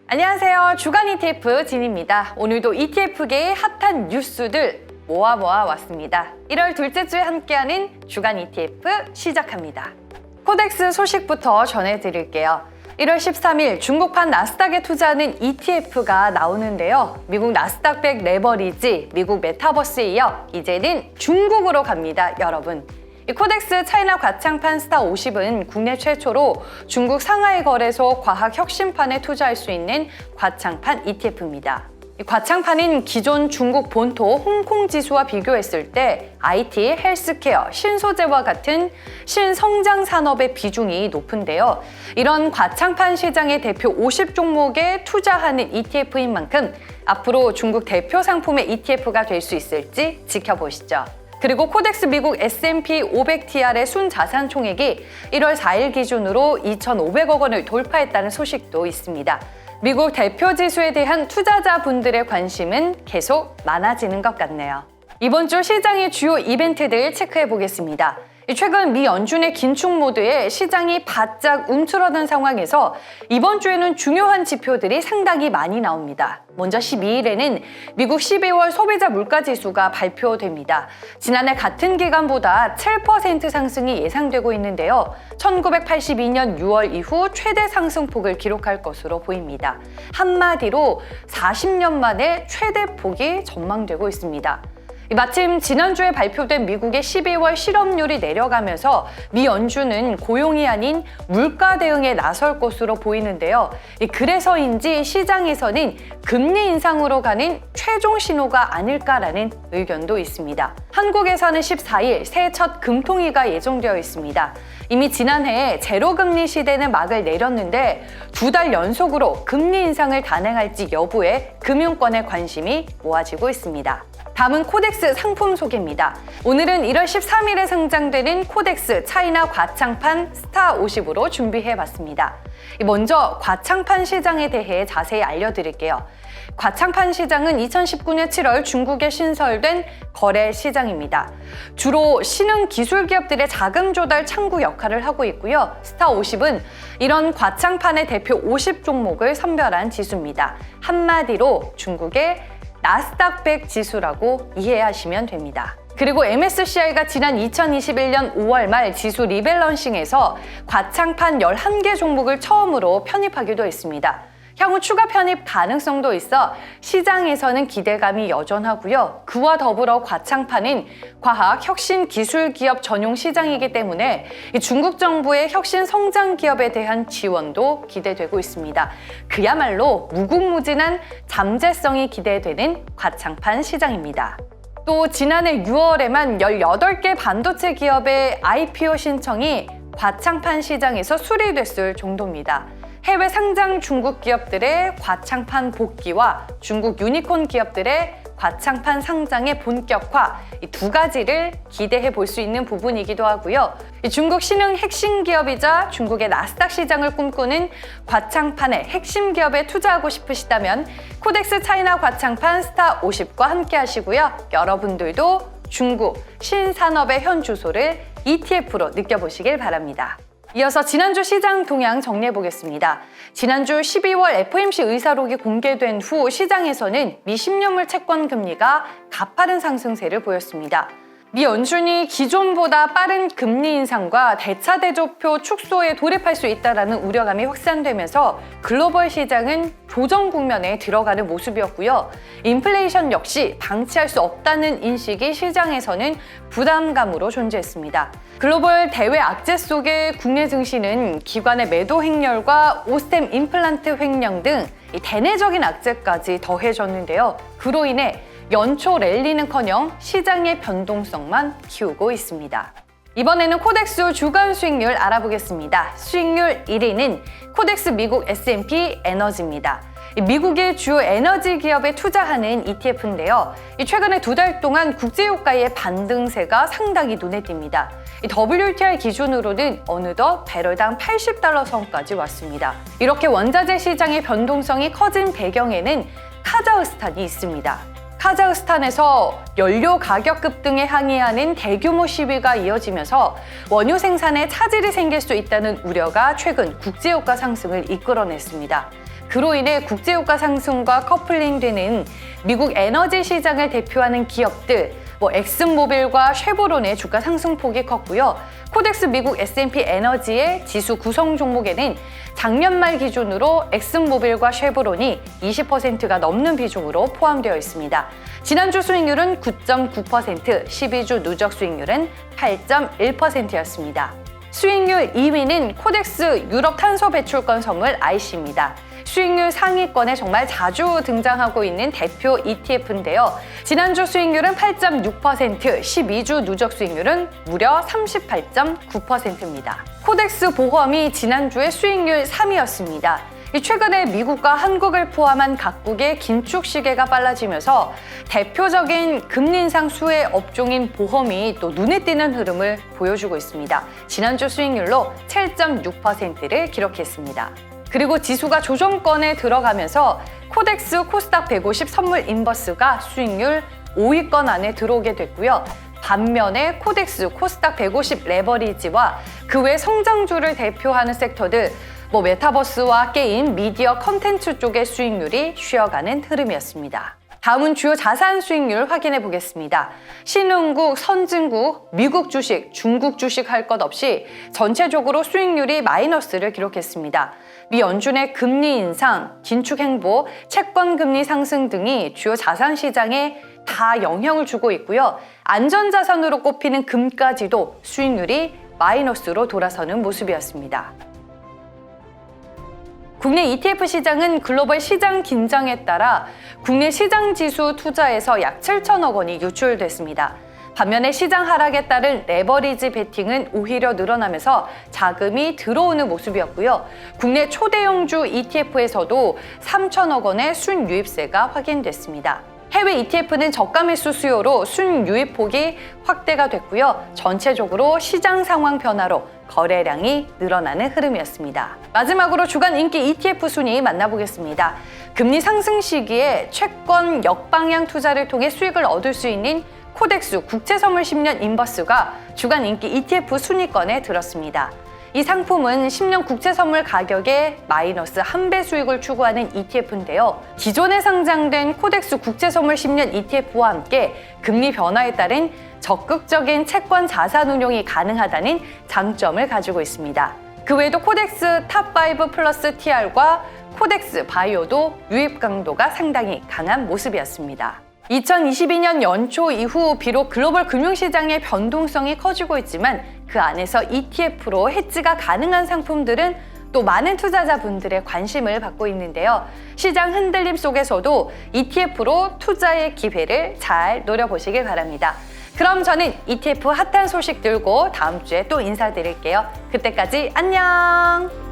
안녕하세요. 주간 ETF 진입니다. 오늘도 ETF계의 핫한 뉴스들 모아 왔습니다. 1월 둘째 주에 함께하는 주간 ETF 시작합니다. 코덱스 소식부터 전해드릴게요. 1월 13일 중국판 나스닥에 투자하는 ETF가 나오는데요. 미국 나스닥 100 레버리지, 미국 메타버스에 이어 이제는 중국으로 갑니다, 여러분. 이 코덱스 차이나 과창판 스타 50은 국내 최초로 중국 상하이 거래소 과학혁신판에 투자할 수 있는 과창판 ETF입니다. 이 과창판은 기존 중국 본토 홍콩 지수와 비교했을 때 IT, 헬스케어, 신소재와 같은 신성장 산업의 비중이 높은데요. 이런 과창판 시장의 대표 50 종목에 투자하는 ETF인 만큼 앞으로 중국 대표 상품의 ETF가 될 수 있을지 지켜보시죠. 그리고 코덱스 미국 S&P 500TR의 순자산 총액이 1월 4일 기준으로 2,500억 원을 돌파했다는 소식도 있습니다. 미국 대표 지수에 대한 투자자분들의 관심은 계속 많아지는 것 같네요. 이번 주 시장의 주요 이벤트들 체크해 보겠습니다. 최근 미 연준의 긴축 모드에 시장이 바짝 움츠러든 상황에서 이번 주에는 중요한 지표들이 상당히 많이 나옵니다. 먼저 12일에는 미국 12월 소비자 물가지수가 발표됩니다. 지난해 같은 기간보다 7% 상승이 예상되고 있는데요. 1982년 6월 이후 최대 상승폭을 기록할 것으로 보입니다. 한마디로 40년 만에 최대 폭이 전망되고 있습니다. 마침 지난주에 발표된 미국의 12월 실업률이 내려가면서 미 연준은 고용이 아닌 물가 대응에 나설 것으로 보이는데요. 그래서인지 시장에서는 금리 인상으로 가는 최종 신호가 아닐까라는 의견도 있습니다. 한국에서는 14일 새해 첫 금통위가 예정되어 있습니다. 이미 지난해 제로금리 시대는 막을 내렸는데 2달 연속으로 금리 인상을 단행할지 여부에 금융권의 관심이 모아지고 있습니다. 다음은 코덱스 상품 소개입니다. 오늘은 1월 13일에 상장되는 코덱스 차이나 과창판 스타 50으로 준비해봤습니다. 먼저 과창판 시장에 대해 자세히 알려드릴게요. 과창판 시장은 2019년 7월 중국에 신설된 거래 시장입니다. 주로 신흥 기술 기업들의 자금 조달 창구 역할을 하고 있고요. 스타 50은 이런 과창판의 대표 50 종목을 선별한 지수입니다. 한마디로 중국의 나스닥 100 지수라고 이해하시면 됩니다. 그리고 MSCI가 지난 2021년 5월 말 지수 리밸런싱에서 과창판 11개 종목을 처음으로 편입하기도 했습니다. 향후 추가 편입 가능성도 있어 시장에서는 기대감이 여전하고요. 그와 더불어 과창판은 과학, 혁신, 기술 기업 전용 시장이기 때문에 중국 정부의 혁신 성장 기업에 대한 지원도 기대되고 있습니다. 그야말로 무궁무진한 잠재성이 기대되는 과창판 시장입니다. 또 지난해 6월에만 18개 반도체 기업의 IPO 신청이 과창판 시장에서 수리됐을 정도입니다. 해외 상장 중국 기업들의 과창판 복귀와 중국 유니콘 기업들의 과창판 상장의 본격화, 이 두 가지를 기대해 볼 수 있는 부분이기도 하고요. 중국 신흥 핵심 기업이자 중국의 나스닥 시장을 꿈꾸는 과창판의 핵심 기업에 투자하고 싶으시다면 코덱스 차이나 과창판 스타 50과 함께 하시고요. 여러분들도 중국 신산업의 현 주소를 ETF로 느껴보시길 바랍니다. 이어서 지난주 시장 동향 정리해보겠습니다. 지난주 12월 FOMC 의사록이 공개된 후 시장에서는 미 10년물 채권 금리가 가파른 상승세를 보였습니다. 미 연준이 기존보다 빠른 금리 인상과 대차 대조표 축소에 돌입할 수 있다는 우려감이 확산되면서 글로벌 시장은 조정 국면에 들어가는 모습이었고요. 인플레이션 역시 방치할 수 없다는 인식이 시장에서는 부담감으로 존재했습니다. 글로벌 대외 악재 속에 국내 증시는 기관의 매도 횡렬과 오스템 임플란트 횡령 등 대내적인 악재까지 더해졌는데요. 그로 인해 연초 랠리는커녕 시장의 변동성만 키우고 있습니다. 이번에는 코덱스 주간 수익률 알아보겠습니다. 수익률 1위는 코덱스 미국 S&P 에너지입니다. 미국의 주요 에너지 기업에 투자하는 ETF인데요. 최근에 2달 동안 국제유가의 반등세가 상당히 눈에 띕니다. WTI 기준으로는 어느덧 배럴당 80달러 선까지 왔습니다. 이렇게 원자재 시장의 변동성이 커진 배경에는 카자흐스탄이 있습니다. 카자흐스탄에서 연료 가격 급등에 항의하는 대규모 시위가 이어지면서 원유 생산에 차질이 생길 수 있다는 우려가 최근 국제유가 상승을 이끌어냈습니다. 그로 인해 국제유가 상승과 커플링되는 미국 에너지 시장을 대표하는 기업들, 엑슨모빌과 쉐보론의 주가 상승폭이 컸고요. 코덱스 미국 S&P 에너지의 지수 구성 종목에는 작년 말 기준으로 엑슨모빌과 쉐보론이 20%가 넘는 비중으로 포함되어 있습니다. 지난주 수익률은 9.9%, 12주 누적 수익률은 8.1%였습니다. 수익률 2위는 코덱스 유럽 탄소 배출권 선물 IC입니다. 수익률 상위권에 정말 자주 등장하고 있는 대표 ETF인데요. 지난주 수익률은 8.6%, 12주 누적 수익률은 무려 38.9%입니다. 코덱스 보험이 지난주에 수익률 3위였습니다. 최근에 미국과 한국을 포함한 각국의 긴축 시계가 빨라지면서 대표적인 금리 인상 수혜 업종인 보험이 또 눈에 띄는 흐름을 보여주고 있습니다. 지난주 수익률로 7.6%를 기록했습니다. 그리고 지수가 조정권에 들어가면서 코덱스 코스닥 150 선물 인버스가 수익률 5위권 안에 들어오게 됐고요. 반면에 코덱스 코스닥 150 레버리지와 그 외 성장주를 대표하는 섹터들 메타버스와 게임, 미디어, 컨텐츠 쪽의 수익률이 쉬어가는 흐름이었습니다. 다음은 주요 자산 수익률 확인해 보겠습니다. 신흥국, 선진국, 미국 주식, 중국 주식 할 것 없이 전체적으로 수익률이 마이너스를 기록했습니다. 미 연준의 금리 인상, 긴축 행보, 채권 금리 상승 등이 주요 자산 시장에 다 영향을 주고 있고요. 안전자산으로 꼽히는 금까지도 수익률이 마이너스로 돌아서는 모습이었습니다. 국내 ETF 시장은 글로벌 시장 긴장에 따라 국내 시장 지수 투자에서 약 7천억 원이 유출됐습니다. 반면에 시장 하락에 따른 레버리지 베팅은 오히려 늘어나면서 자금이 들어오는 모습이었고요. 국내 초대형주 ETF에서도 3천억 원의 순유입세가 확인됐습니다. 해외 ETF는 저가 매수 수요로 순유입폭이 확대가 됐고요. 전체적으로 시장 상황 변화로 거래량이 늘어나는 흐름이었습니다. 마지막으로 주간 인기 ETF 순위 만나보겠습니다. 금리 상승 시기에 채권 역방향 투자를 통해 수익을 얻을 수 있는 코덱스 국채선물 10년 인버스가 주간 인기 ETF 순위권에 들었습니다. 이 상품은 10년 국채선물 가격의 마이너스 1배 수익을 추구하는 ETF인데요. 기존에 상장된 코덱스 국채선물 10년 ETF와 함께 금리 변화에 따른 적극적인 채권 자산 운용이 가능하다는 장점을 가지고 있습니다. 그 외에도 코덱스 탑5 플러스 TR과 코덱스 바이오도 유입 강도가 상당히 강한 모습이었습니다. 2022년 연초 이후 비록 글로벌 금융시장의 변동성이 커지고 있지만 그 안에서 ETF로 해지가 가능한 상품들은 또 많은 투자자분들의 관심을 받고 있는데요. 시장 흔들림 속에서도 ETF로 투자의 기회를 잘 노려보시길 바랍니다. 그럼 저는 ETF 핫한 소식 들고 다음 주에 또 인사드릴게요. 그때까지 안녕!